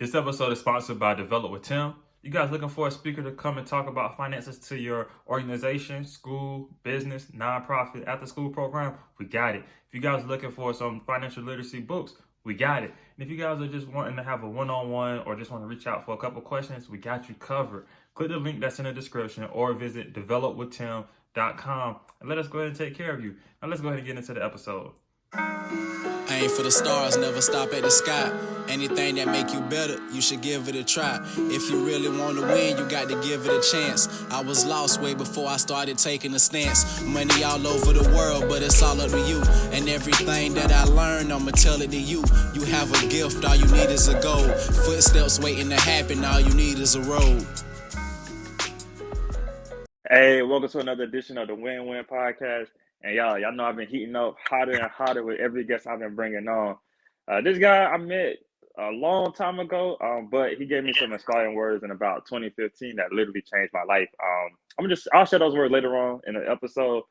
This episode is sponsored by Develop with Tim. You guys looking for a speaker to come and talk about finances to your organization, school, business, nonprofit, after school program? We got it. If you guys are looking for some financial literacy books, we got it. And if you guys are just wanting to have a one-on-one or just want to reach out for a couple questions, we got you covered. Click the link that's in the description or visit developwithtim.com and let us go ahead and take care of you. Now let's go ahead and get into the episode. Aim for the stars, never stop at the sky. Anything that make you better, you should give it a try. If you really want to win, you got to give it a chance. I was lost way before I started taking a stance. Money all over the world, but it's all up to you. And everything that I learned, I'ma tell it to you. You have a gift, all you need is a goal. Footsteps waiting to happen, all you need is a road. Hey, welcome to another edition of the Win-Win Podcast. And y'all know I've been heating up hotter and hotter with every guest I've been bringing on. This guy I met a long time ago, but he gave me some inspiring words in about 2015 that literally changed my life. I'll share those words later on in the episode.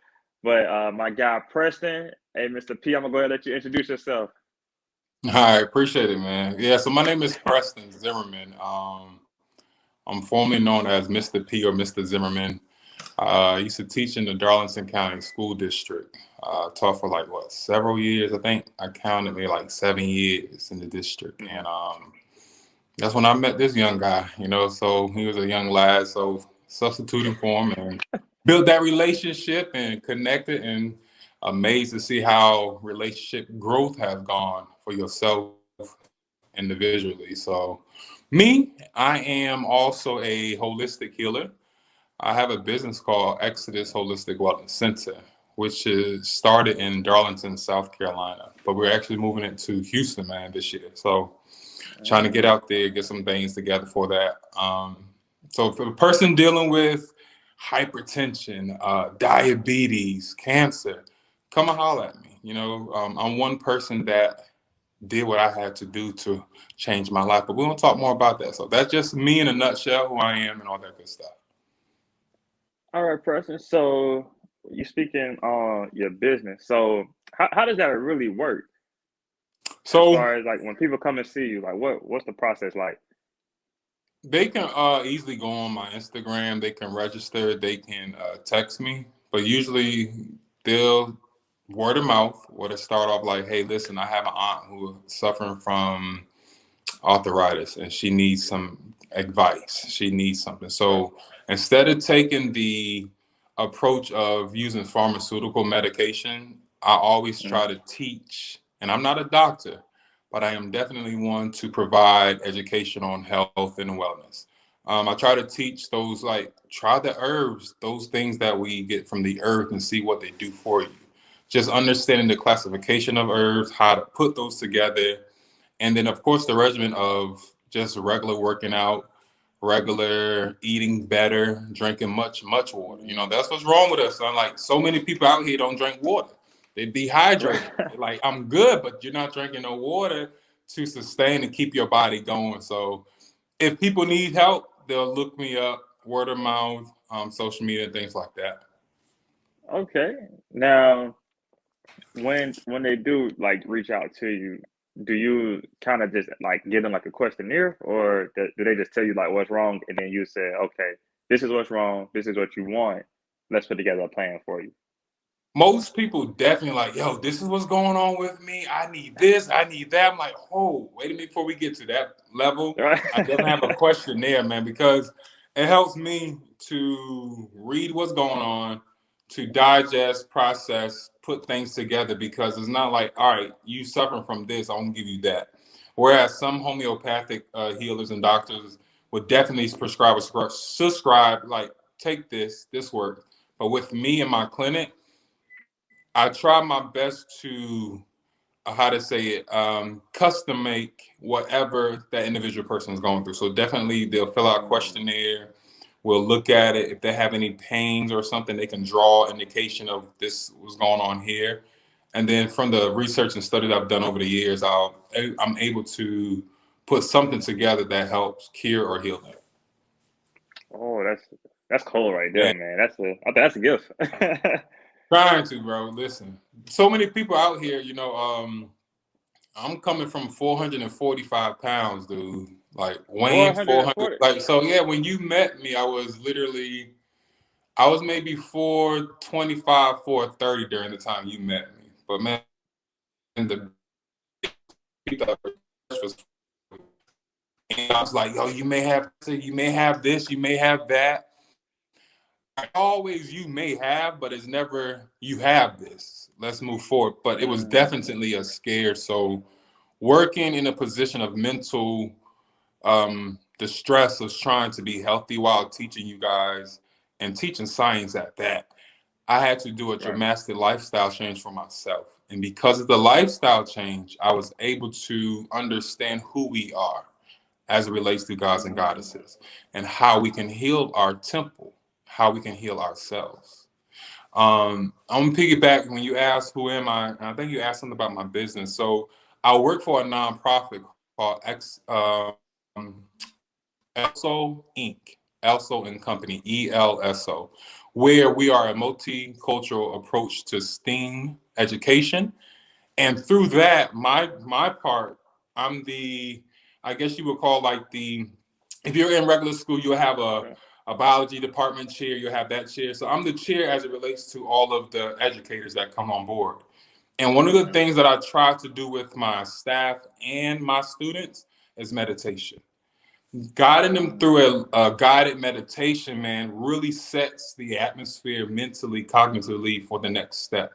But my guy Preston, hey Mr. P, I'm gonna go ahead and let you introduce yourself. Hi, appreciate it, man. Yeah, so my name is Preston Zimmerman. I'm formerly known as Mr. P or Mr. Zimmerman. I used to teach in the Darlington County School District. Taught for several years. I think I counted maybe 7 years in the district. And that's when I met this young guy, so he was a young lad. So substituting for him and built that relationship and connected, and amazed to see how relationship growth has gone for yourself individually. So I am also a holistic healer. I have a business called Exodus Holistic Wellness Center, which is started in Darlington, South Carolina, but we're actually moving it to Houston, man, this year. So trying to get out there, get some things together for that. So for a person dealing with hypertension, diabetes, cancer, come and holler at me. I'm one person that did what I had to do to change my life, but we won't talk more about that. So that's just me in a nutshell, who I am and all that good stuff. All right, Preston. So you're speaking on your business. So how does that really work? So as far as when people come and see you, what's the process like? They can easily go on my Instagram. They can register. They can text me. But usually they'll word of mouth, or to start off like, hey, listen, I have an aunt who is suffering from arthritis and she needs some advice. She needs something. So instead of taking the approach of using pharmaceutical medication, I always try to teach, and I'm not a doctor, but I am definitely one to provide education on health and wellness. I try to teach those, try the herbs, those things that we get from the earth, and see what they do for you. Just understanding the classification of herbs, how to put those together, and then, of course, the regimen of just regular working out, regular eating better, drinking much water. That's what's wrong with us. So many people out here don't drink water. They dehydrated. They're I'm good, but you're not drinking no water to sustain and keep your body going. So if people need help, they'll look me up, word of mouth, social media, things like that. Okay. Now, when they do reach out to you, do you kind of just give them a questionnaire, or do they just tell you what's wrong, and then you say, okay, this is what's wrong, this is what you want, let's put together a plan for you? Most people definitely yo, this is what's going on with me. I need this, I need that. I'm like, oh, wait a minute, before we get to that level, Right. I definitely have a questionnaire, man, because it helps me to read what's going on, to digest, process, put things together, because it's not all right, you suffering from this, I'm gonna give you that. Whereas some homeopathic healers and doctors would definitely prescribe or subscribe, take this works. But with me and my clinic, I try my best to, custom make whatever that individual person is going through. So definitely they'll fill out a questionnaire. We'll look at it. If they have any pains or something, they can draw indication of this was going on here. And then from the research and study that I've done over the years, I'm able to put something together that helps cure or heal them. Oh, that's cool right there, man. I think that's a gift. Trying to, bro. Listen, so many people out here, I'm coming from 445 pounds, dude. like weighing 400. 440. Like, so yeah, when you met me, I was maybe 425, 430 during the time you met me. But man, the was, and I was like, yo, you may have this, you may have that. Always you may have, but it's never you have this. Let's move forward. But it was definitely a scare. So working in a position of mental distress of trying to be healthy while teaching you guys and teaching science at that, I had to do a dramatic lifestyle change for myself. And because of the lifestyle change, I was able to understand who we are as it relates to gods and goddesses and how we can heal our temple, how we can heal ourselves. I'm gonna piggyback when you asked who am I think you asked something about my business. So I work for a nonprofit called ELSO Inc. ELSO and Company, ELSO, where we are a multicultural approach to STEAM education. And through that, my part, I'm the, I guess you would call like the, if you're in regular school, you'll have a biology department chair, you'll have that chair. So I'm the chair as it relates to all of the educators that come on board. And one of the things that I try to do with my staff and my students is meditation. Guiding them through a guided meditation, man, really sets the atmosphere mentally, cognitively for the next step.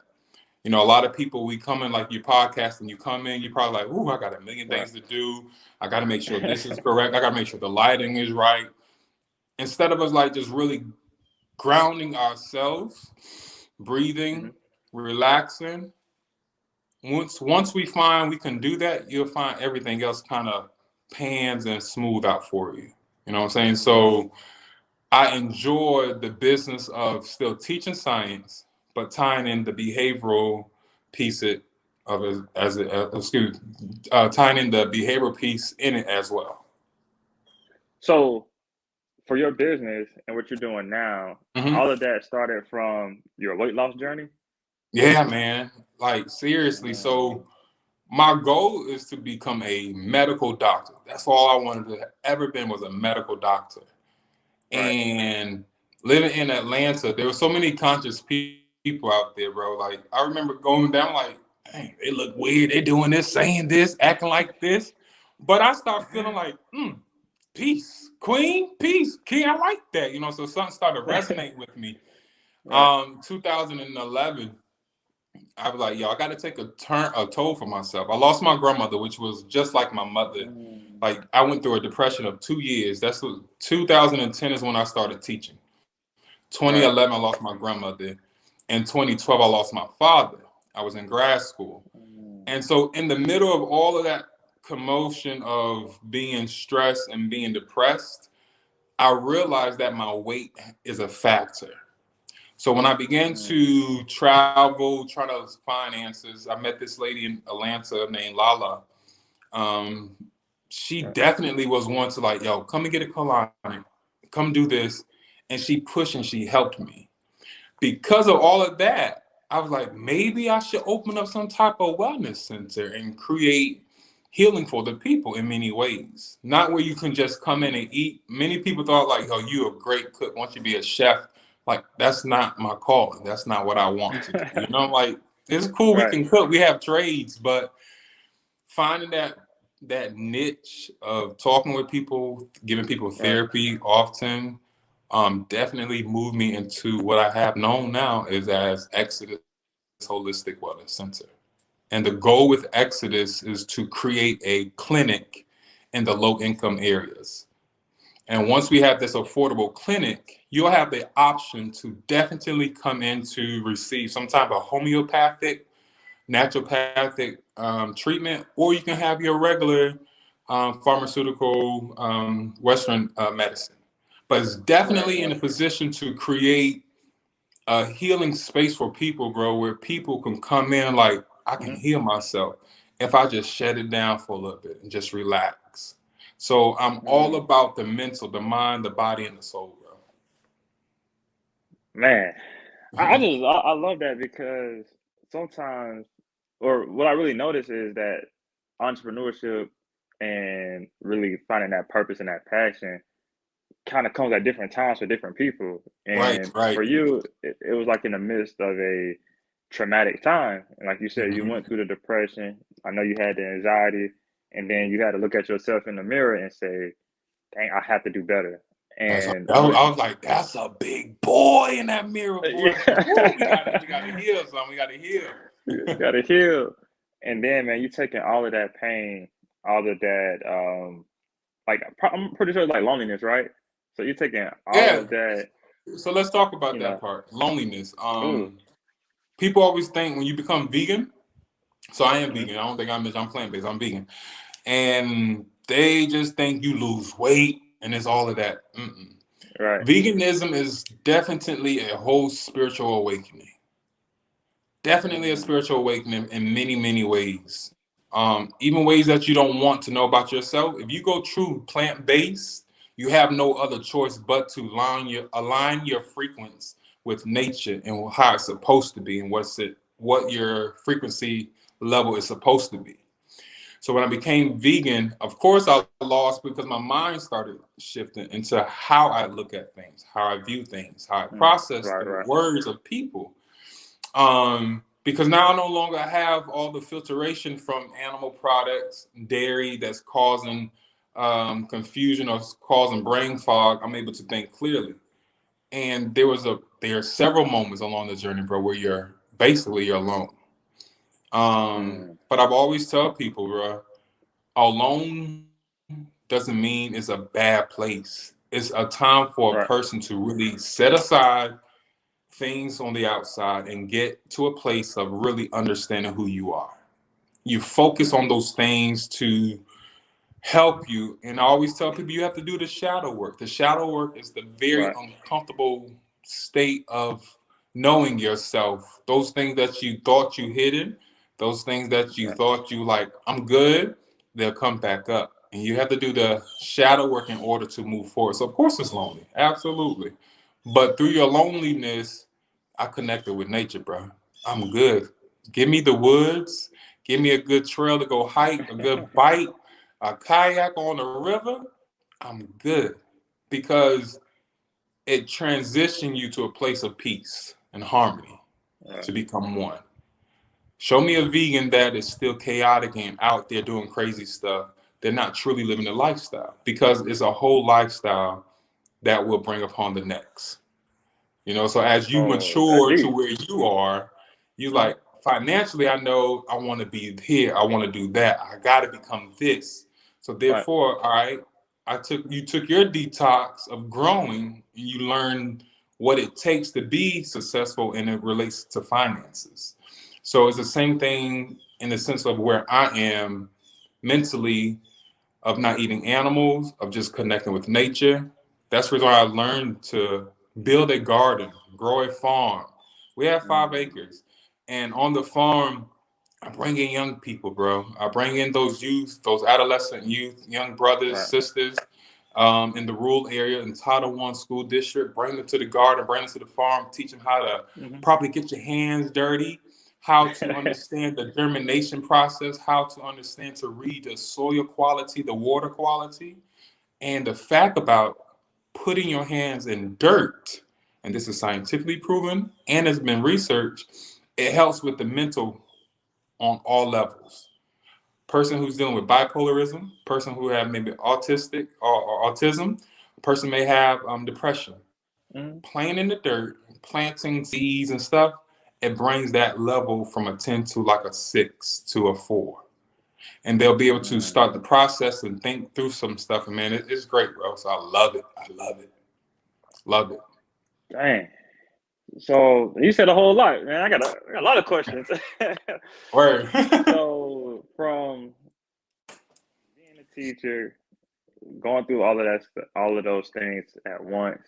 You know, a lot of people, we come in like your podcast and you come in, you're probably like, ooh, I got a million things to do. I got to make sure this is correct. I got to make sure the lighting is right. Instead of us like just really grounding ourselves, breathing, relaxing. Once we find we can do that, you'll find everything else kind of pans and smooth out for you. You know what I'm saying? So I enjoy the business of still teaching science, but tying in the behavioral piece tying in the behavioral piece in it as well. So for your business and what you're doing now, all of that started from your weight loss journey? Yeah, man. Like seriously. So my goal is to become a medical doctor. That's all I wanted to ever been was a medical doctor. And living in Atlanta, there were so many conscious people out there, bro. Like I remember going down, like, dang, they look weird. They doing this, saying this, acting like this. But I start feeling like, peace, queen, peace, king. I like that, you know. So something started resonating with me. 2011, I was like, yo, I got to take a toll for myself. I lost my grandmother, which was just like my mother. Like I went through a depression of 2 years. That's what 2010 is when I started teaching. 2011, I lost my grandmother. In 2012, I lost my father. I was in grad school. And so in the middle of all of that commotion of being stressed and being depressed, I realized that my weight is a factor. So when I began to travel, try to find answers, I met this lady in Atlanta named Lala. She definitely was one to like, yo, come and get a colonic, come do this. And she pushed and she helped me. Because of all of that, I was like, maybe I should open up some type of wellness center and create healing for the people in many ways. Not where you can just come in and eat. Many people thought like, oh, you're a great cook. Once you be a chef, like that's not my calling. That's not what I want to do. You know, like it's cool. We can cook. We have trades, but finding that niche of talking with people, giving people therapy often, definitely moved me into what I have known now is as Exodus Holistic Wellness Center. And the goal with Exodus is to create a clinic in the low income areas. And once we have this affordable clinic, you'll have the option to definitely come in to receive some type of homeopathic, naturopathic treatment, or you can have your regular pharmaceutical Western medicine. But it's definitely in a position to create a healing space for people, bro, where people can come in like, I can heal myself if I just shut it down for a little bit and just relax. So I'm all about the mental, the mind, the body, and the soul, bro. Man, I love that because sometimes, or what I really notice is that entrepreneurship and really finding that purpose and that passion kind of comes at different times for different people. Right, And right. for you, it was like in the midst of a traumatic time. And like you said, you Mhm. went through the depression. I know you had the anxiety, and then you had to look at yourself in the mirror and say, dang, I have to do better. That's right. And I was like, that's a big boy in that mirror, boy. Woo, we gotta yeah, heal, son. We gotta heal. you gotta heal. And then, man, you taking all of that pain, all of that, like I'm pretty sure it's like loneliness, right? So you're taking all Yeah. of that, So let's talk about you that know. part. Loneliness. Ooh, People always think when you become vegan. So I am hmm, vegan. I don't think I'm plant based. I'm vegan, and they just think you lose weight and it's all of that. Mm-mm. right, Veganism is definitely a whole spiritual awakening. Definitely a mm, spiritual awakening in many, many ways. Even ways that you don't want to know about yourself. If you go true plant based, you have no other choice but to align your frequency with nature and how it's supposed to be and what your frequency level is supposed to be. So when I became vegan, of course I lost because my mind started shifting into how I look at things, how I view things, how I process right, the right, words of people. Because now I no longer have all the filtration from animal products, dairy that's causing confusion or causing brain fog. I'm able to think clearly. And there are several moments along the journey, bro, where you're alone. mm, But I've always tell people, bro, alone doesn't mean it's a bad place. It's a time for a right, person to really set aside things on the outside and get to a place of really understanding who you are. You focus on those things to help you. And I always tell people you have to do the shadow work. The shadow work is the very right, uncomfortable state of knowing yourself. Those things that you thought you hidden, those things that you right. thought you like, I'm good, they'll come back up. And you have to do the shadow work in order to move forward. So of course it's lonely. Absolutely. But through your loneliness, I connected with nature, bro. I'm good. Give me the woods. Give me a good trail to go hike, a good bite, a kayak on the river. I'm good because it transitions you to a place of peace and harmony Right. to become one. Show me a vegan that is still chaotic and out there doing crazy stuff. They're not truly living the lifestyle because it's a whole lifestyle that will bring upon the next. So as you Oh, that mature to deep. where you are, you Mhm. like financially, I know I want to be here, I want to do that, I got to become this. So Right. therefore, all right, you took your detox of growing and you learned what it takes to be successful and it relates to finances. So it's the same thing in the sense of where I am mentally of not eating animals, of just connecting with nature. That's the reason why I learned to build a garden, grow a farm. We have 5 acres. And on the farm, I bring in young people, bro. I bring in those youth, those adolescent youth, young brothers, Right. sisters in the rural area in Title I school district. Bring them to the garden, bring them to the farm, teach them how to Mhm. properly get your hands dirty, how to understand the germination process, how to understand to read the soil quality, the water quality, and the fact about putting your hands in dirt. And this is scientifically proven and has been researched. It helps with the mental on all levels. Person who's dealing with bipolarism, person who have maybe autistic or autism, person may have depression. Mhm. Playing in the dirt, planting seeds and stuff, it brings that level from a 10 to like a 6 to a 4. And they'll be able to Mm. start the process and think through some stuff. And man, it's great, bro. So I love it. I love it. Love it. Dang. So you said a whole lot, man. I got a lot of questions. Word. So from being a teacher, going through all of all of those things at once,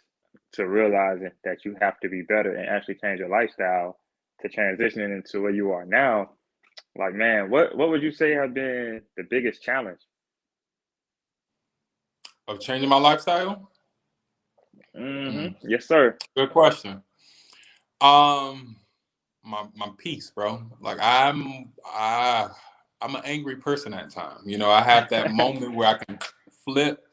to realizing that you have to be better and actually change your lifestyle, to transitioning into where you are now. Like, man, what would you say have been the biggest challenge? Of changing my lifestyle? Yes, sir. Good question. Um, my peace, bro. Like I'm an angry person at times. You know, I have that moment where I can flip,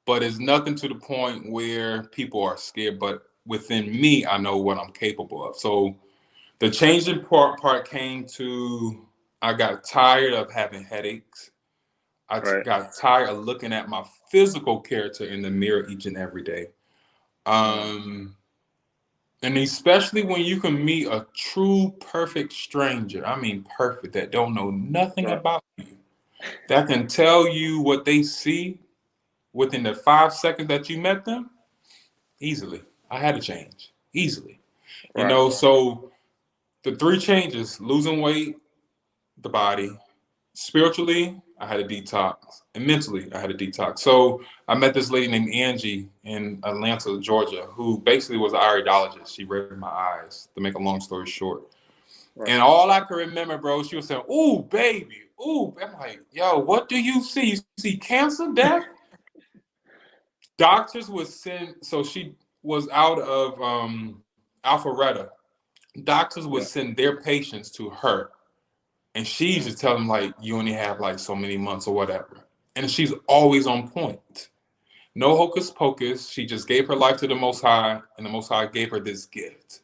but it's nothing to the point where people are scared. But within me, I know what I'm capable of. So the changing part came to I got tired of having headaches. Right. Got tired of looking at my physical character in the mirror each and every day. Mm. Um, and especially when you can meet a true perfect stranger. I mean, perfect that don't know nothing Right. about you, that can tell you what they see within the 5 seconds that you met them easily. I had to change easily. You Right. know, so the three changes: losing weight, the body, spiritually, I had a detox, and mentally, I had a detox. So I met this lady named Angie in Atlanta, Georgia, who basically was an iridologist. She read my eyes, to make a long story short. Right. And all I can remember, bro, she was saying, "Ooh, baby, ooh." I'm like, "Yo, what do you see? You see cancer, death?" Doctors would send. So she was out of Alpharetta. Doctors would Yeah. send their patients to her, and she used Mm. to tell them like, "You only have like so many months or whatever." And she's always on point. No hocus pocus. She just gave her life to the Most High, and the Most High gave her this gift.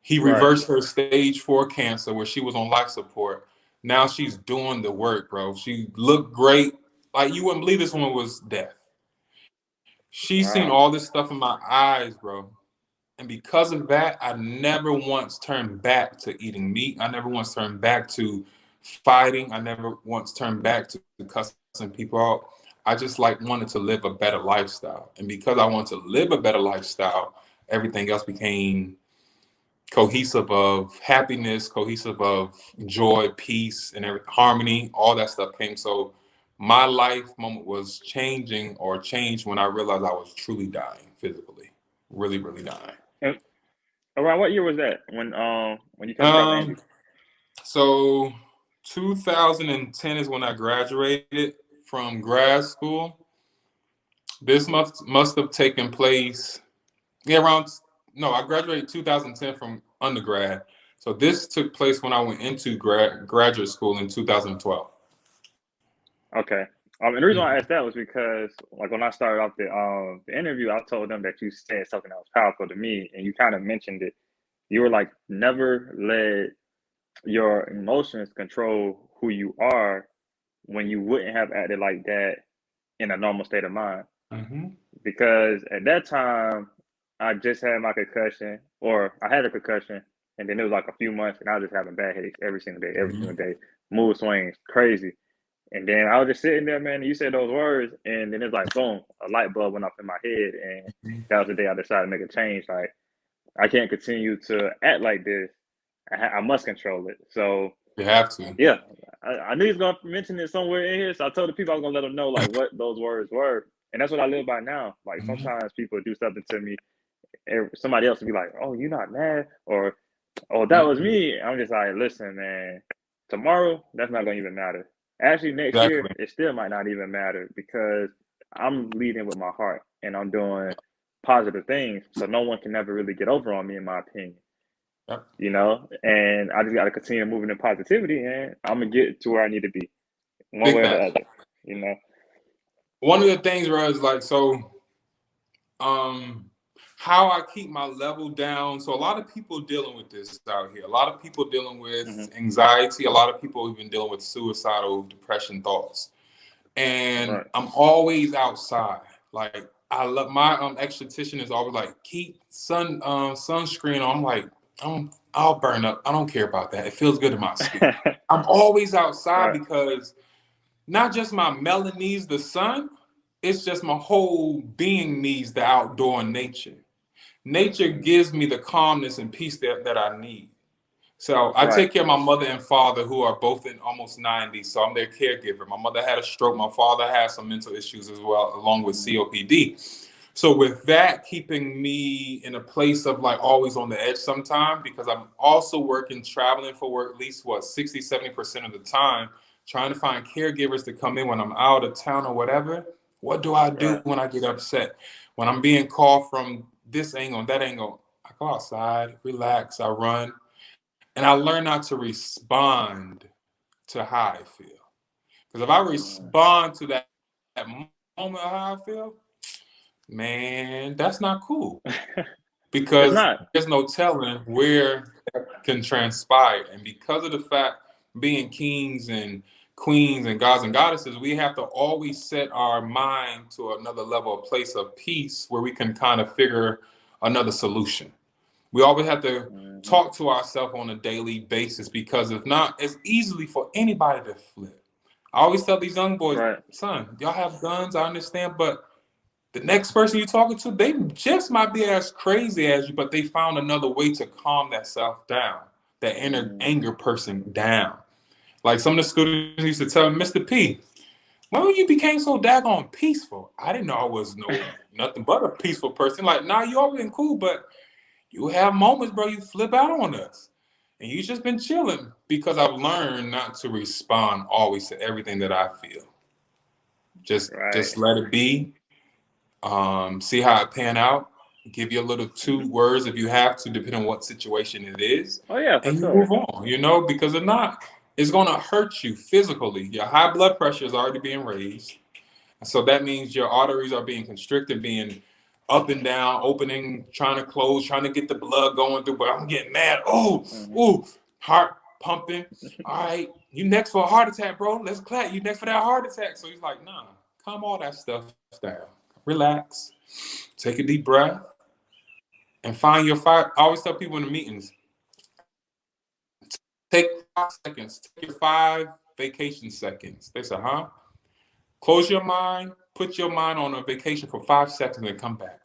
He Right. reversed her stage 4 cancer where she was on life support. Now she's doing the work, bro. She looked great. Like you wouldn't believe this one was death. She's seen Wow. all this stuff in my eyes, bro. And because of that, I never once turned back to eating meat. I never once turned back to fighting. I never once turned back to cussing people out. I just like wanted to live a better lifestyle. And because I wanted to live a better lifestyle, everything else became cohesive of happiness, cohesive of joy, peace, and harmony. All that stuff came. So my life moment was changing or changed when I realized I was truly dying physically, really, really dying. And around what year was that when you came across Angie? Um, so 2010 is when I graduated from grad school. This must have taken place, yeah, around, no, I graduated 2010 from undergrad. So this took place when I went into graduate school in 2012. Okay. And the reason why I Mhm. asked that was because, like, when I started off the interview, I told them that you said something that was powerful to me, and you kind of mentioned it. You were like, never let your emotions control who you are when you wouldn't have acted like that in a normal state of mind. Mhm. Because at that time, I just had my concussion, or I had a concussion, and then it was like a few months, and I was just having bad headaches every single Mhm. day, mood swings, crazy. And then I was just sitting there, man, and you said those words, and then it's like, boom, a light bulb went off in my head. And Mhm. that was the day I decided to make a change. Like, I can't continue to act like this. I must control it. So, You have to. yeah, I knew he was going to mention it somewhere in here. So I told the people I was going to let them know, like, what those words were. And that's what I live by now. Like, Mhm. sometimes people do something to me, and somebody else will be like, oh, you're not mad. Or, oh, that was Mhm. me. I'm just like, listen, man, tomorrow, that's not going to even matter. Actually, next year, Exactly. it still might not even matter because I'm leading with my heart and I'm doing positive things. So no one can never really get over on me, in my opinion, Yep. and I just got to continue moving in positivity and I'm going to get to where I need to be one Big way or the facts. other, you know? One of the things, bro, is like so. Um, how I keep my level down. So a lot of people dealing with this out here. A lot of people dealing with Hmm. anxiety. A lot of people even dealing with suicidal depression thoughts. And Right. I'm always outside. Like I love my esthetician is always like keep sunscreen on. I'm like I'll burn up. I don't care about that. It feels good in my skin. I'm always outside Right. because not just my melon needs the sun, it's just my whole being needs the outdoor nature. Nature Mm. gives me the calmness and peace that I need. So I Right. take care of my mother and father who are both in almost 90. So I'm their caregiver. My mother had a stroke. My father has some mental issues as well, along with Mm. COPD. So with that keeping me in a place of like always on the edge sometime, because I'm also working, traveling for work at least what 60, 70% of the time, trying to find caregivers to come in when I'm out of town or whatever. What do I do Right. when I get upset? When I'm being called from this angle, that angle, I go outside, relax, I run. And I learn not to respond to how I feel. Because if I respond to that moment of how I feel, man, that's not cool. It's Because not. there's no telling where that can transpire. And because of the fact being kings and queens and gods and goddesses, we have to always set our mind to another level, a place of peace where we can kind of figure another solution. We always have to talk to ourselves on a daily basis, because if not, it's easily for anybody to flip. I always tell these young boys, Right. son, y'all have guns, I understand, but the next person you're talking to, they just might be as crazy as you, but they found another way to calm that self down, that inner anger person down. Like some of the students used to tell me, Mr. P, when you became so daggone peaceful? I didn't know I was nothing but a peaceful person. Like, nah, you always been cool, but you have moments, bro, you flip out on us. And you just been chilling, because I've learned not to respond always to everything that I feel. Just let it be. See how it pan out. Give you a little 2 words if you have to, depending on what situation it is. Oh yeah, for And you sure. move on, because if not, it's going to hurt you physically. Your high blood pressure is already being raised. So that means your arteries are being constricted, being up and down, opening, trying to close, trying to get the blood going through. But I'm getting mad. Oh, heart pumping. All right, you next for a heart attack, bro. Let's clap. You next for that heart attack. So he's like, nah, calm all that stuff down. Relax. Take a deep breath. And find your 5. I always tell people in the meetings, take 5 seconds. Take your 5 vacation seconds. They say, huh? Close your mind. Put your mind on a vacation for 5 seconds and come back.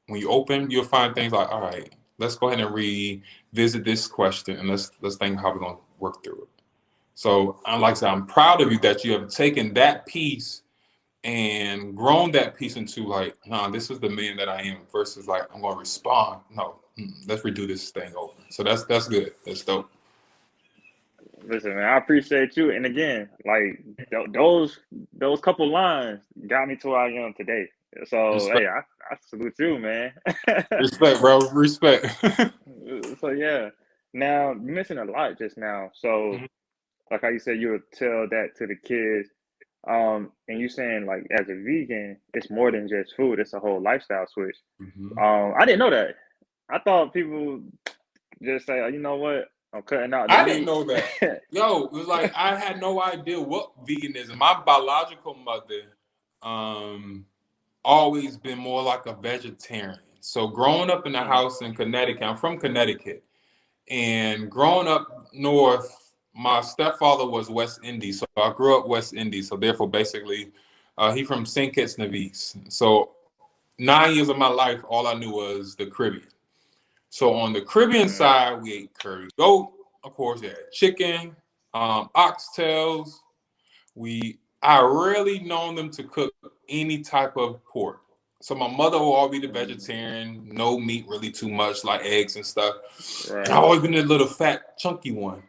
When you open, you'll find things like, all right, let's go ahead and revisit this question, and let's think how we're going to work through it. So, like I said, I'm proud of you that you have taken that piece and grown that piece into like, nah, this is the man that I am, versus like, I'm going to respond. No, let's redo this thing over. So that's good. That's dope. Listen, man, I appreciate you. And again, like those couple lines got me to where I am today. So Respect. hey, I salute you, man. Respect, bro. Respect. So yeah. Now you mentioned a lot just now. So like how you said you would tell that to the kids. And you saying like as a vegan, it's more than just food, it's a whole lifestyle switch. I didn't know that. I thought people just say, oh, you know what? I'm cutting out the I meat. didn't know that. Yo, it was like I had no idea what veganism. My biological mother always been more like a vegetarian. So growing up in the house in Connecticut, I'm from Connecticut, and growing up north, my stepfather was West Indies. So I grew up West Indies. So therefore, basically, he from St. Kitts Nevis. So 9 years of my life, all I knew was the Caribbean. So on the Caribbean side, we ate curry goat, of course, we had chicken, oxtails. I rarely known them to cook any type of pork. So my mother will always be the vegetarian, no meat really too much, like eggs and stuff. Right. And I always been a little fat, chunky one.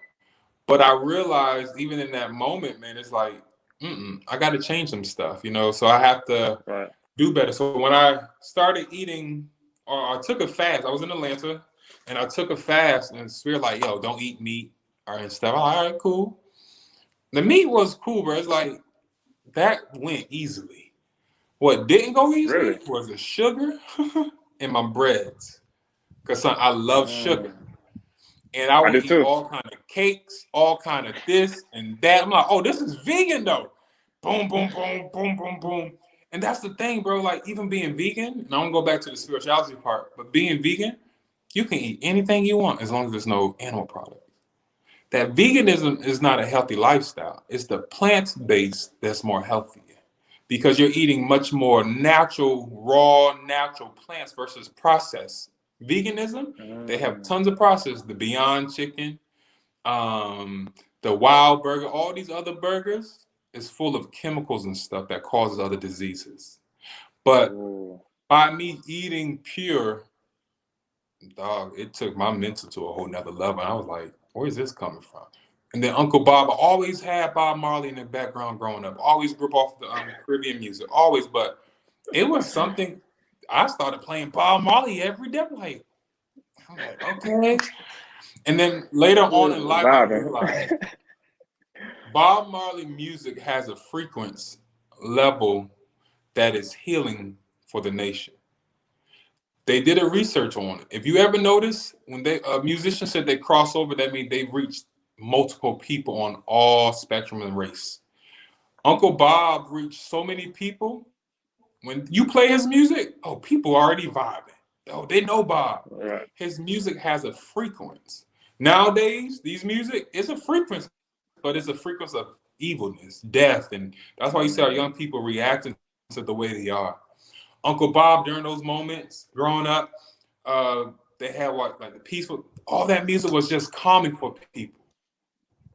But I realized even in that moment, man, it's like, I got to change some stuff, So I have to do better. So when I started eating, or I took a fast, I was in Atlanta, and I took a fast, and Spirit like, yo, don't eat meat and stuff. All right, cool. The meat was cool, bro. It's like, that went easily. What didn't go easily was the sugar and my breads. Because I love sugar. And I would eat all kind of cakes, all kind of this and that. I'm like, oh, this is vegan though. Boom, boom, boom, boom, boom, boom. And that's the thing, bro. Like even being vegan, and I'm gonna go back to the spirituality part, but being vegan, you can eat anything you want as long as there's no animal product. That veganism is not a healthy lifestyle. It's the plant-based that's more healthy, because you're eating much more natural, raw, natural plants versus processed. Veganism, they have tons of process. The Beyond Chicken, the Wild Burger, all these other burgers is full of chemicals and stuff that causes other diseases. But by me eating pure, dog, it took my mental to a whole nother level. And I was like, where's this coming from? And then Uncle Bob, I always had Bob Marley in the background growing up. Always grew up off the Caribbean music, always. But it was something, I started playing Bob Marley every day. I'm like, okay. And then later on in life, I realized Bob Marley music has a frequency level that is healing for the nation. They did a research on it. If you ever notice, when a musician said they cross over, that means they've reached multiple people on all spectrum and race. Uncle Bob reached so many people. When you play his music, oh, people already vibing. Oh, they know Bob. Right. His music has a frequency. Nowadays, these music is a frequency, but it's a frequency of evilness, death, and that's why you see our young people reacting to the way they are. Uncle Bob, during those moments, growing up, they had like the peaceful. All that music was just calming for people.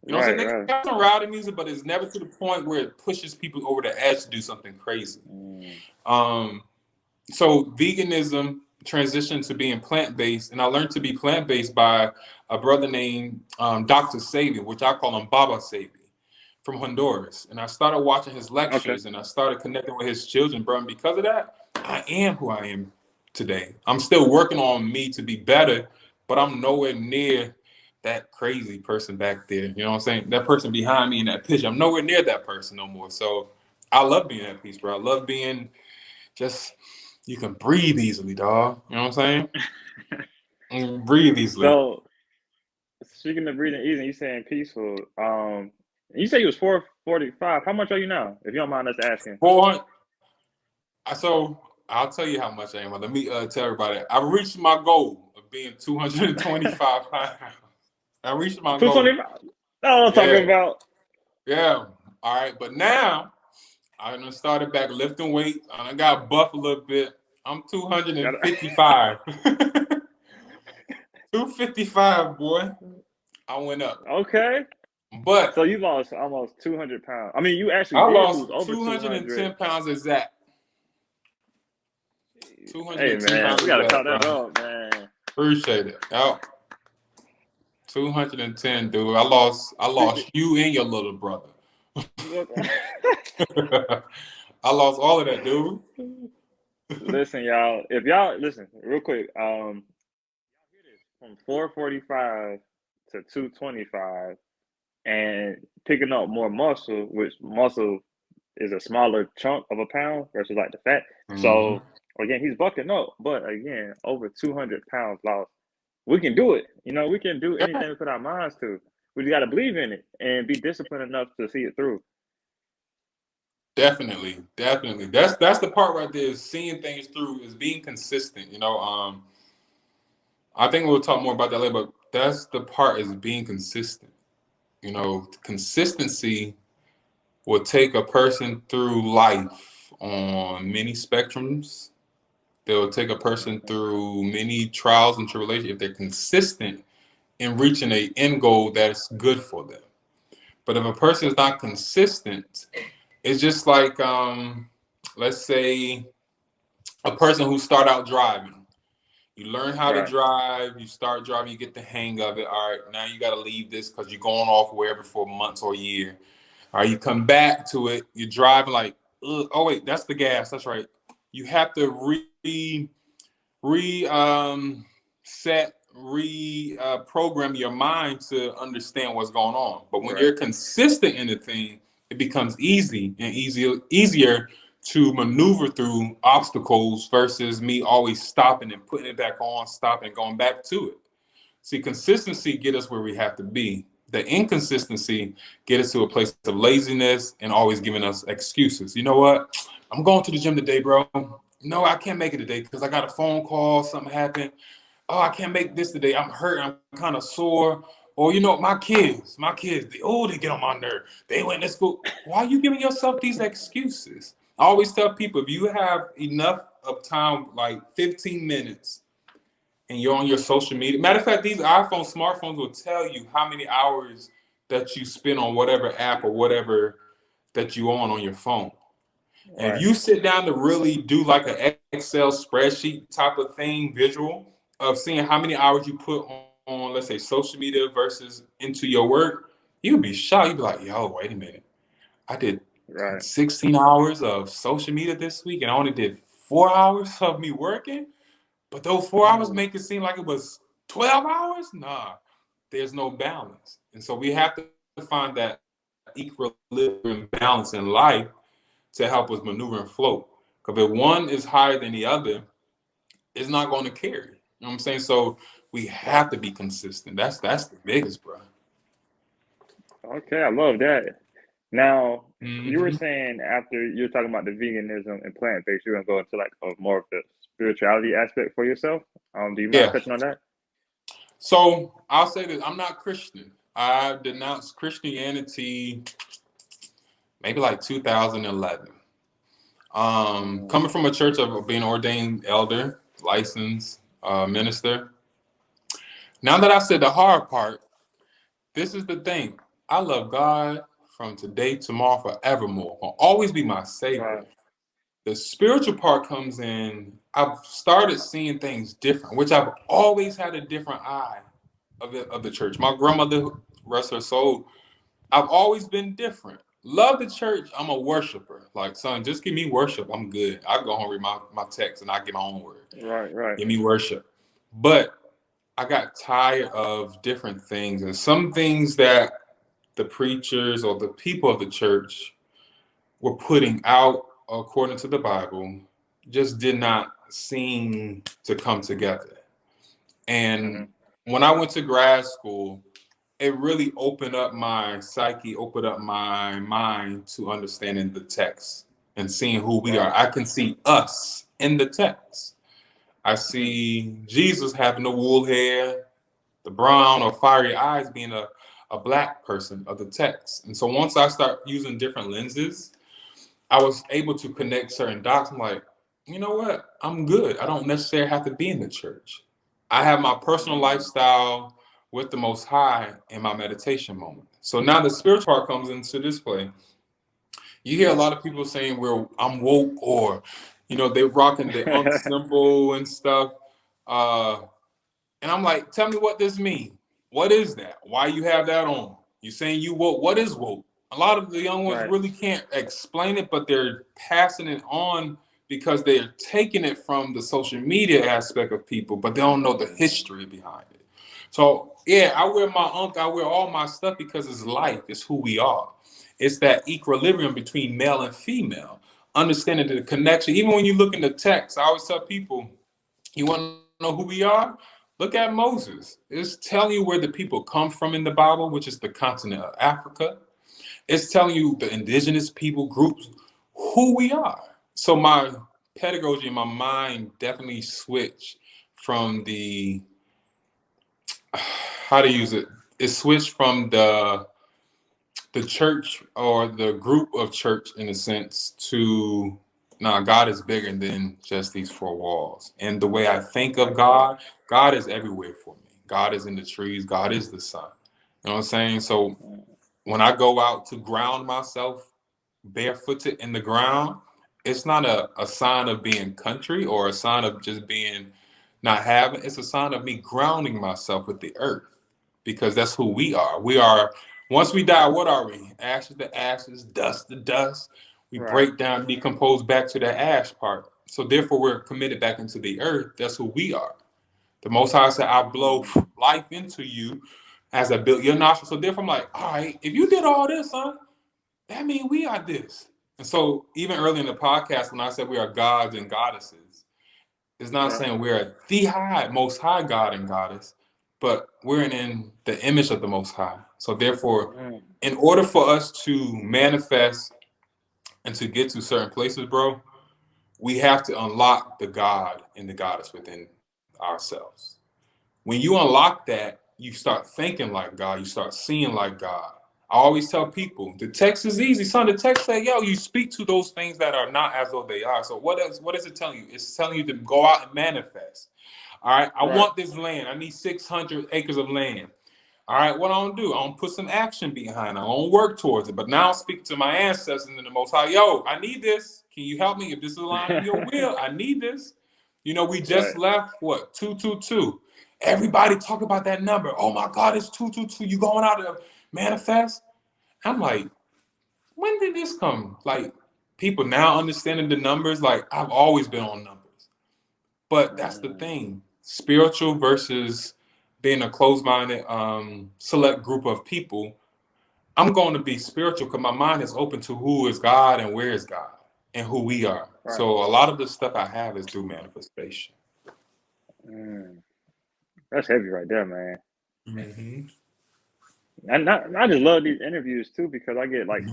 You know what I'm saying? Right. They got some rowdy music, but it's never to the point where it pushes people over the edge to do something crazy. So veganism transitioned to being plant-based, and I learned to be plant-based by a brother named Dr. Sabi, which I call him Baba Sabi, from Honduras. And I started watching his lectures, and I started connecting with his children, bro. And because of that, I am who I am today. I'm still working on me to be better, but I'm nowhere near that crazy person back there. You know what I'm saying? That person behind me in that picture. I'm nowhere near that person no more. So I love being at peace, bro. I love being just, you can breathe easily, dog. You know what I'm saying? You can breathe easily. So speaking of breathing easy, you saying peaceful. You say you was 445. How much are you now? If you don't mind us asking. 400. So I'll tell you how much I am. Let me tell everybody. I reached my goal of being 225 pounds. I reached my goal. 225. That's what I'm talking about. Yeah. All right. But now I done started back lifting weight. I got buff a little bit. I'm 255. 255, boy. I went up. Okay. But so you lost almost 200 pounds. I mean, you actually I did lost lose over 210 pounds exact. 210 Hey man, pounds we gotta exact, cut that bro. up, man. Appreciate it. Yep. 210, dude. I lost you and your little brother. I lost all of that, dude. Listen, y'all. If y'all listen real quick, y'all hear this from 445 to 225, and picking up more muscle, which muscle is a smaller chunk of a pound versus like the fat. So again, he's bucking up, but again, over 200 pounds lost. We can do it. You know, we can do anything we put our minds to. We just got to believe in it and be disciplined enough to see it through. Definitely. That's the part right there, is seeing things through, is being consistent. You know, I think we'll talk more about that later, but that's the part, is being consistent. You know, consistency will take a person through life on many spectrums. They'll take a person through many trials and tribulations if they're consistent in reaching an end goal that's good for them. But if a person is not consistent, it's just like, let's say, a person who start out driving. You learn how to drive, you start driving, you get the hang of it. All right, now you got to leave this because you're going off wherever for months or a year. All right, you come back to it, you're driving like, oh wait, that's the gas. That's right. You have to program your mind to understand what's going on. But when you're consistent in the thing, it becomes easier to maneuver through obstacles versus me always stopping and putting it back on, stopping and going back to it. See, consistency get us where we have to be. The inconsistency get us to a place of laziness and always giving us excuses. You know what? I'm going to the gym today, bro. No, I can't make it today because I got a phone call, something happened. Oh, I can't make this today. I'm hurt. I'm kind of sore. Or, you know, my kids, they get on my nerve. They went to school. Why are you giving yourself these excuses? I always tell people, if you have enough of time, like 15 minutes, and you're on your social media. Matter of fact, these smartphones will tell you how many hours that you spend on whatever app or whatever that you on your phone. And if you sit down to really do like an Excel spreadsheet type of thing, visual, of seeing how many hours you put on, let's say, social media versus into your work, you'll be shocked. You'll be like, yo, wait a minute. I did 16 hours of social media this week and I only did 4 hours of me working. But those 4 hours make it seem like it was 12 hours? Nah, there's no balance. And so we have to find that equilibrium balance in life to help us maneuver and float. Because if one is higher than the other, it's not going to carry. You know what I'm saying? So we have to be consistent. That's the biggest, bro. Okay, I love that. Now, you were Hmm. saying after you're talking about the veganism and plant-based, you're gonna go into like a more of the spirituality aspect for yourself. Do you mind Yeah. touching on that? So I'll say that I'm not Christian. I denounced Christianity maybe like 2011. Mm, Coming from a church of being ordained elder, licensed minister. Now that I said the hard part, this is the thing. I love God from today, tomorrow, forevermore. Will always be my savior. right, The spiritual part comes in. I've started seeing things different, which I've always had a different eye of the church. My grandmother, rest her soul, I've always been different. Love the church. I'm a worshiper. Like, son, just give me worship. I'm good. I go home, read my text, and I get my own word. right. Give me worship. But I got tired of different things, and some things that the preachers or the people of the church were putting out according to the Bible just did not seem to come together. Hmm. And when I went to grad school, it really opened up my psyche, opened up my mind to understanding the text and seeing who we Right. are. I can see us in the text. I Hmm. see Jesus having the wool hair, the brown or fiery eyes being a black person of the text. And so once I start using different lenses, I was able to connect certain dots. I'm like, you know what? I'm good. I don't necessarily have to be in the church. I have my personal Mm, lifestyle with the Most High in my meditation moment. So now the spiritual part comes into this play. You hear a lot of people saying, "Well, I'm woke," or they're rocking the symbol and stuff. Uh, and I'm like, tell me what this means. What is that? Why you have that on? You saying you woke? What is woke? A lot of the young ones right, really can't explain it, but they're passing it on because they're taking it from the social media aspect of people, but they don't know the history behind it. So yeah, I wear my I wear all my stuff because it's life, it's who we are. It's that equilibrium between male and female, understanding the connection. Even when you look in the text, I always tell people, you want to know who we are? Look at Moses. It's telling you where the people come from in the Bible, which is the continent of Africa. It's telling you the indigenous people groups, who we are. So my pedagogy in my mind definitely switched from the how to use it. It switched from the church or the group of church in a sense to nah, God is bigger than just these four walls. And the way I think of right, right, God, God is everywhere for me. God is in the trees, God is the sun. You know what I'm saying? So mm, when I go out to ground myself barefooted in the ground, it's not a sign of being country or a sign of just being not having, it's a sign of me grounding myself with the earth because that's who we are. We are, once we die, what are we? Ashes to ashes, dust to dust. We right. break down, decompose back to the ash part. So therefore, we're committed back into the earth. That's who we are. The Most High said, I blow Mm, life into you as I built your nostrils. So therefore, I'm like, all right, if you did all this, huh, that means we are this. And so even early in the podcast, when I said we are gods and goddesses, it's not right. saying we're the high, most high God and goddess, but we're in the image of the Most High. So therefore, Mm, in order for us to manifest and to get to certain places, bro, we have to unlock the God and the goddess within ourselves. When you unlock that, you start thinking like God, you start seeing like God. I always tell people the text is easy, son. The text say, yo, you speak to those things that are not as though they are. So what is it telling you? It's telling you to go out and manifest. All right, I right. want this land. I need 600 acres of land. All right, what I'm gonna do? I'm gonna put some action behind it. I'm gonna work towards it. But now I'm speaking to my ancestors and the Most High. Yo, I need this. Can you help me? If this is aligned in your will, I need this. We just Right. left what 222. Everybody talk about that number. Oh my God, it's 222. You going out to manifest? I'm like, when did this come? Like, people now understanding the numbers. Like, I've always been on numbers, but that's the Mm, thing: spiritual versus being a closed-minded, select group of people. I'm going to be spiritual because my mind is open to who is God and where is God and who we are. Right. So a lot of the stuff I have is through manifestation. That's heavy right there, man. Mm-hmm. And I just love these interviews too because I get like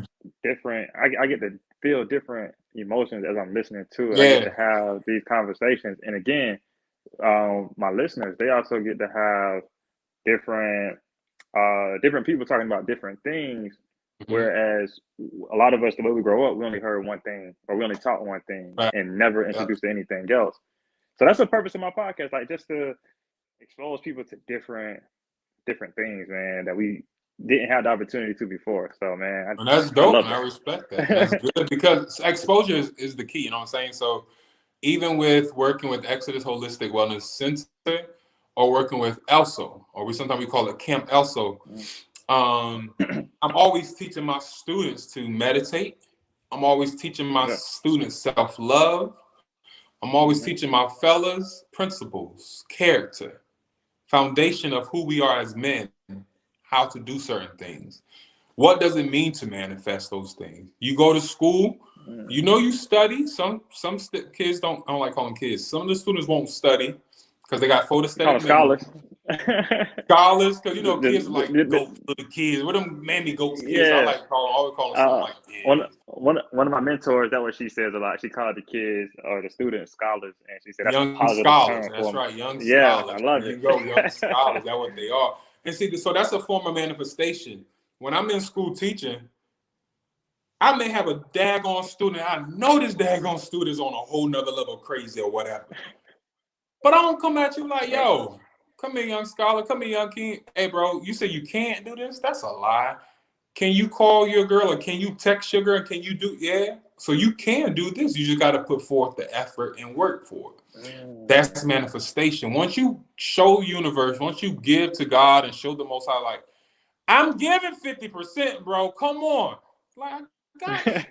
different. I get to feel different emotions as I'm listening to it. I get Yeah. to have these conversations, and again, my listeners, they also get to have different different people talking about different things. Mm-hmm. Whereas a lot of us, the way we grow up, we only heard one thing or we only taught one thing Right. and never Yep. introduced to anything else. So that's the purpose of my podcast, like just to expose people to different things, man, that we didn't have the opportunity to before. So, man, And that's I dope, love and I respect that. That's good because exposure is the key. You know what I'm saying? So even with working with Exodus Holistic Wellness Center or working with ELSO, or we call it Camp ELSO, I'm always teaching my students to meditate. I'm always teaching my Yeah. students self-love. I'm always teaching my fellas principles, character, foundation of who we are as men, how to do certain things. What does it mean to manifest those things? You go to school, you know, you study. Some kids don't. I don't like calling kids. Some of the students won't study because they got Call them photostatic memory. scholars. Scholars, because you know kids are like The- goats little kids. What them mammy goats kids? I yeah. like always calling something like One of my mentors, that's what she says a lot. She called the kids or the students scholars, and she said that's a young positive scholars. term for That's them. right, young Yeah, I scholars. love There you it. go, young scholars. That's what they are. And see, so that's a form of manifestation. When I'm in school teaching, I may have a daggone student. I know this daggone student is on a whole nother level of crazy or whatever. But I don't come at you like, yo, come here, young scholar. Come here, young king. Hey, bro, you say you can't do this? That's a lie. Can you call your girl or can you text your girl? Can you do, yeah? So you can do this. You just got to put forth the effort and work for it. That's manifestation. Once you show universe, once you give to God and show the Most High, like, I'm giving 50%, bro. Come on. Like, I got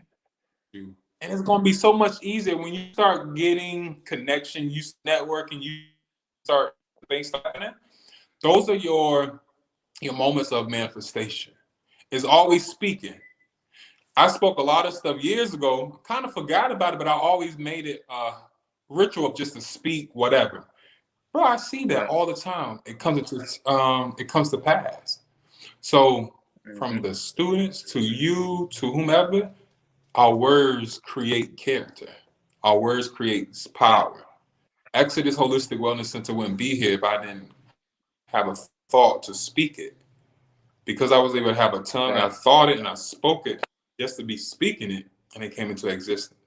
you. And it's going to be so much easier when you start getting connection, you network, and you start things like that. Those are your moments of manifestation. It's always speaking. I spoke a lot of stuff years ago, kind of forgot about it, but I always made it a ritual just to speak whatever. Bro, I see that all the time. It comes to pass. So from the students to you to whomever, our words create character. Our words create power. Exodus Holistic Wellness Center wouldn't be here if I didn't have a thought to speak it. Because I was able to have a tongue, I thought it and I spoke it just to be speaking it, and it came into existence.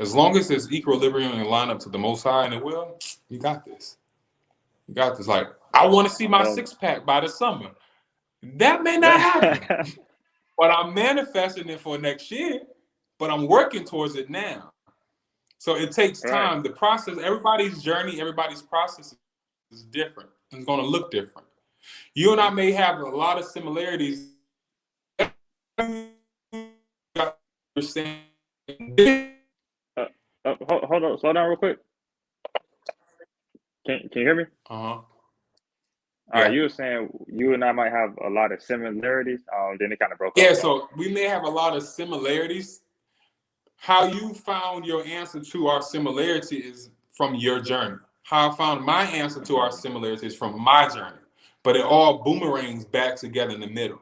As long as there's equilibrium and line up to the Most High and the will, you got this. You got this. Like, I want to see my six-pack by the summer. That may not happen. But I'm manifesting it for next year. But I'm working towards it now. So it takes time. The process, everybody's journey, everybody's process is different. It's going to look different. You and I may have a lot of similarities. Hold on, slow down real quick. Can you hear me? Uh-huh. All right, you were saying you and I might have a lot of similarities. Then it kind of broke up. Yeah, so we may have a lot of similarities. How you found your answer to our similarity is from your journey. How I found my answer to our similarity is from my journey. But it all boomerangs back together in the middle.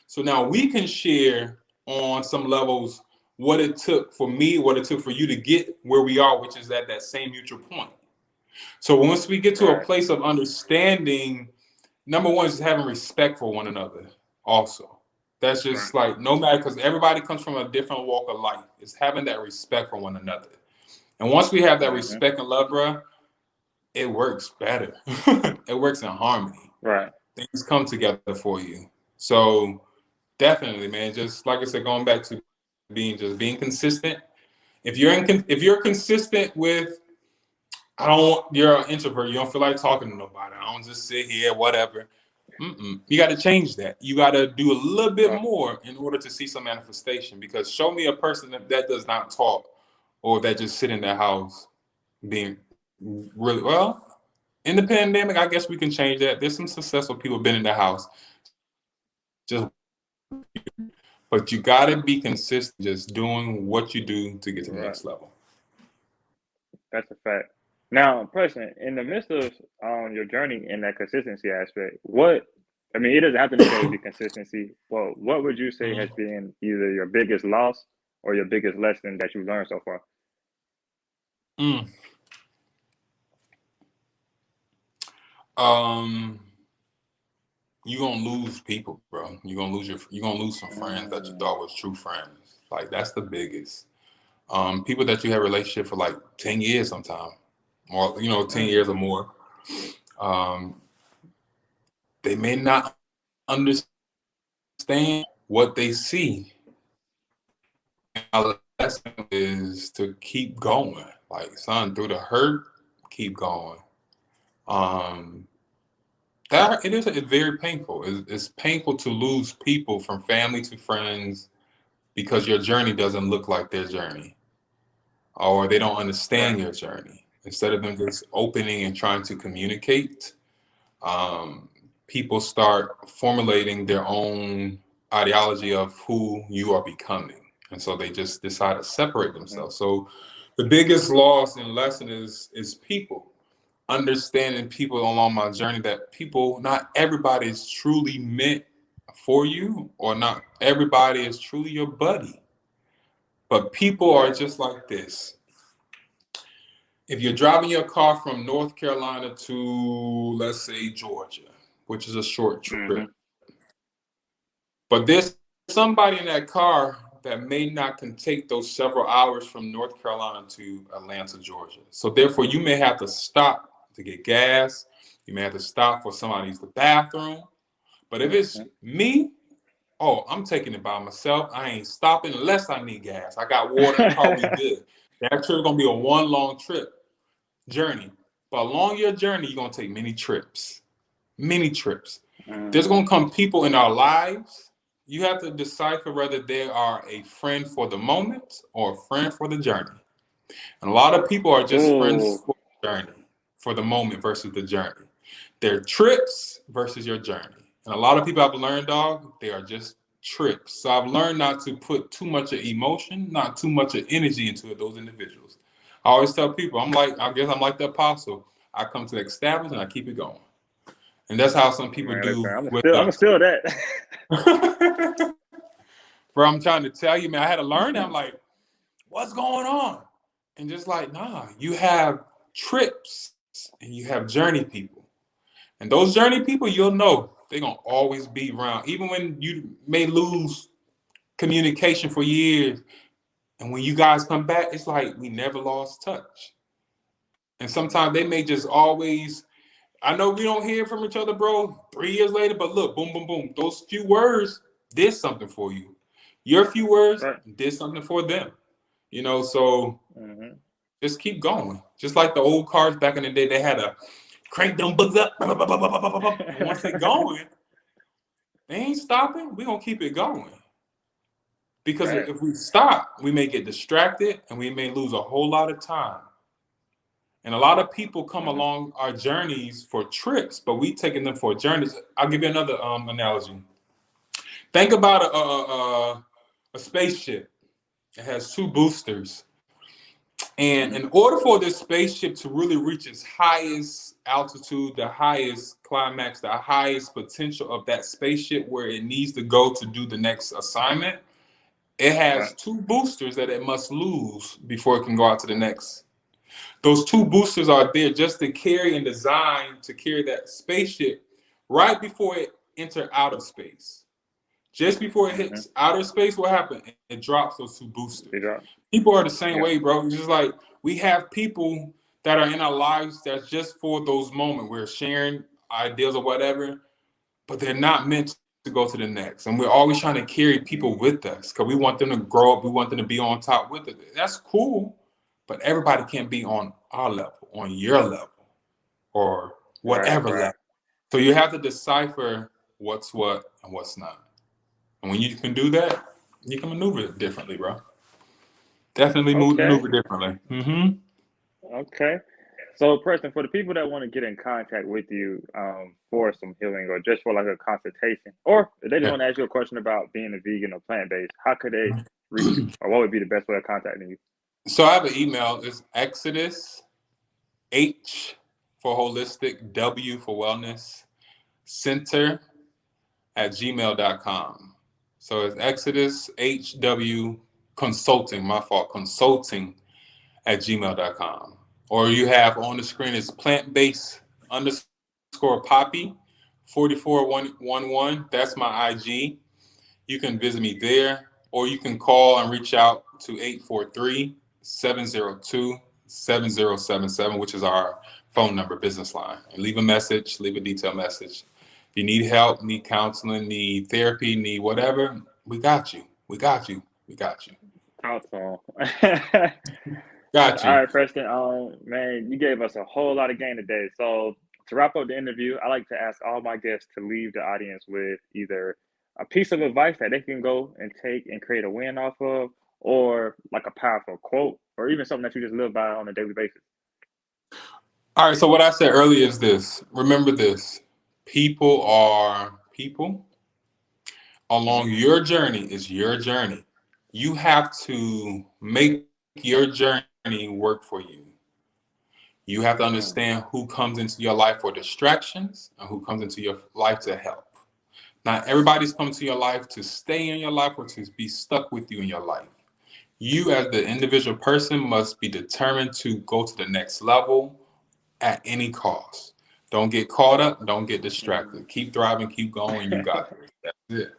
So now we can share on some levels what it took for me, what it took for you to get where we are, which is at that same mutual point. So once we get to a place of understanding, number one is having respect for one another also. That's just like, no matter, because everybody comes from a different walk of life. It's having that respect for one another. And once we have that respect and love, bro, it works better. It works in harmony. Right. Things come together for you. So definitely, man, just like I said, going back to being consistent. If you're consistent with, you're an introvert, you don't feel like talking to nobody. I don't just sit here, whatever. You got to change that. You got to do a little bit more in order to see some manifestation. Because show me a person that does not talk or that just sit in their house being really well. In the pandemic, I guess we can change that. There's some successful people been in their house just But you got to be consistent, just doing what you do to get to the Right. next level. That's a fact. Now, Preston, in the midst of your journey in that consistency aspect, I mean, it doesn't have to necessarily be consistency. Well, what would you say has been either your biggest loss or your biggest lesson that you've learned so far? Mm. Um, you're gonna lose people, bro. You're gonna lose some friends that you thought was true friends. Like that's the biggest. People that you have a relationship for like 10 years sometimes, or 10 years or more. They may not understand what they see. Our lesson is to keep going. Like, son, through the hurt, keep going. That it's very painful. It's painful to lose people from family to friends because your journey doesn't look like their journey, or they don't understand your journey. Instead of them just opening and trying to communicate, people start formulating their own ideology of who you are becoming. And so they just decide to separate themselves. So the biggest loss and lesson is people. Understanding people along my journey, that not everybody is truly meant for you, or not everybody is truly your buddy. But people are just like this. If you're driving your car from North Carolina to, let's say, Georgia, which is a short trip, but there's somebody in that car that may not can take those several hours from North Carolina to Atlanta, Georgia. So therefore, you may have to stop to get gas. You may have to stop for somebody to use the bathroom. But if it's me, I'm taking it by myself. I ain't stopping unless I need gas. I got water in the car, we good. That trip is going to be a one long journey. But along your journey, you're going to take many trips. Many trips. There's going to come people in our lives. You have to decipher whether they are a friend for the moment or a friend for the journey. And a lot of people are just friends for the journey, for the moment versus the journey. They're trips versus your journey. And a lot of people I've learned, dog, they are just trips. So I've learned not to put too much of emotion, not too much of energy into those individuals. I always tell people, I guess I'm like the apostle. I come to establish and I keep it going. And that's how some people do with I'm us. still that. Bro, I'm trying to tell you, man, I had to learn that. I'm like, what's going on? And just like, nah, you have trips and you have journey people. And those journey people, you'll know they're going to always be around. Even when you may lose communication for years. And when you guys come back, it's like we never lost touch. And sometimes they may just always, I know we don't hear from each other, bro, 3 years later, but look, boom, boom, boom. Those few words did something for you. Your few words did something for them. So just keep going. Just like the old cars back in the day, they had to crank them books up. And once they're going, they ain't stopping. We're going to keep it going. Because if we stop, we may get distracted and we may lose a whole lot of time. And a lot of people come along our journeys for trips, but we taking them for journeys. I'll give you another analogy. Think about a spaceship. It has two boosters. And in order for this spaceship to really reach its highest altitude, the highest climax, the highest potential of that spaceship where it needs to go to do the next assignment, it has two boosters that it must lose before it can go out to the next. Those two boosters are there just to carry and design to carry that spaceship right before it enters outer space. Just before it hits outer space, what happened? It drops those two boosters. People are the same way, bro. It's just like we have people that are in our lives that's just for those moments. We're sharing ideas or whatever, but they're not meant to go to the next. And we're always trying to carry people with us because we want them to grow up. We want them to be on top with it. That's cool, but everybody can't be on our level, on your level, or whatever level. So you have to decipher what's what and what's not. And when you can do that, you can maneuver differently, bro. Definitely maneuver differently. Okay. So, Preston, for the people that want to get in contact with you for some healing or just for like a consultation, or if they just Yeah. want to ask you a question about being a vegan or plant based, how could they reach you, or what would be the best way of contacting you? So I have an email. It's Exodus H for holistic, W for wellness, center at gmail.com. So it's Exodus HW consulting, my fault, consulting at gmail.com. Or you have on the screen is plant-based underscore poppy 44111. That's my IG. You can visit me there, or you can call and reach out to 843-702-7077, which is our phone number, business line. And leave a message, leave a detailed message. If you need help, need counseling, need therapy, need whatever, we got you. We got you. We got you. Talk to 'em. Got you. All right, Preston. Man, you gave us a whole lot of game today. So to wrap up the interview, I like to ask all my guests to leave the audience with either a piece of advice that they can go and take and create a win off of, or like a powerful quote, or even something that you just live by on a daily basis. All right, so what I said earlier is this. Remember this. People are people. Along your journey is your journey. You have to make your journey work for you. You have to understand who comes into your life for distractions and who comes into your life to help. Not everybody's coming to your life to stay in your life or to be stuck with you in your life. You as the individual person must be determined to go to the next level at any cost. Don't get caught up. Don't get distracted. Keep thriving. Keep going. You got it. That's it.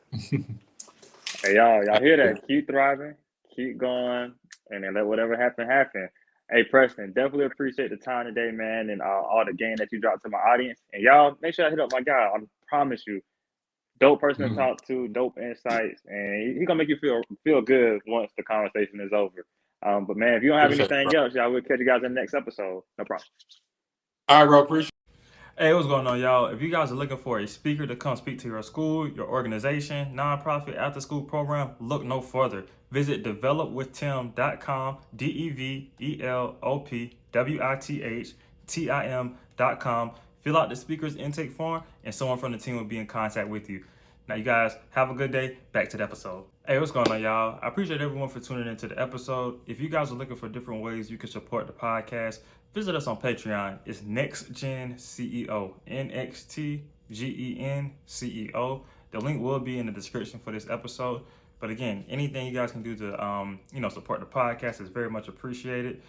Hey, y'all hear that? Keep thriving, keep going, and then let whatever happen, happen. Hey, Preston, definitely appreciate the time today, man, and all the game that you dropped to my audience. And y'all, make sure I hit up my guy. I promise you, dope person to talk to, dope insights, and he's gonna make you feel good once the conversation is over. But man, if you don't have anything else, y'all, we'll catch you guys in the next episode. No problem. All right, bro. Appreciate. Hey, what's going on, y'all? If you guys are looking for a speaker to come speak to your school, your organization, nonprofit, after-school program, look no further. Visit developwithtim.com, developwithtim.com. Fill out the speaker's intake form, and someone from the team will be in contact with you. Now, you guys have a good day. Back to the episode. Hey, what's going on, y'all? I appreciate everyone for tuning into the episode. If you guys are looking for different ways you can support the podcast, visit us on Patreon. It's NextGen CEO, NXTGEN CEO. The link will be in the description for this episode. But again, anything you guys can do to support the podcast is very much appreciated.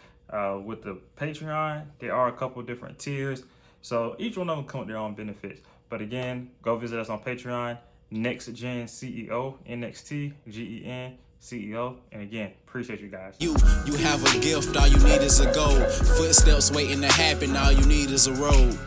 With the Patreon, there are a couple different tiers, so each one of them come with their own benefits. But again, go visit us on Patreon. NextGen CEO, NXTGEN CEO. And again, appreciate you guys. You have a gift, all you need is a goal. Footsteps waiting to happen, all you need is a road.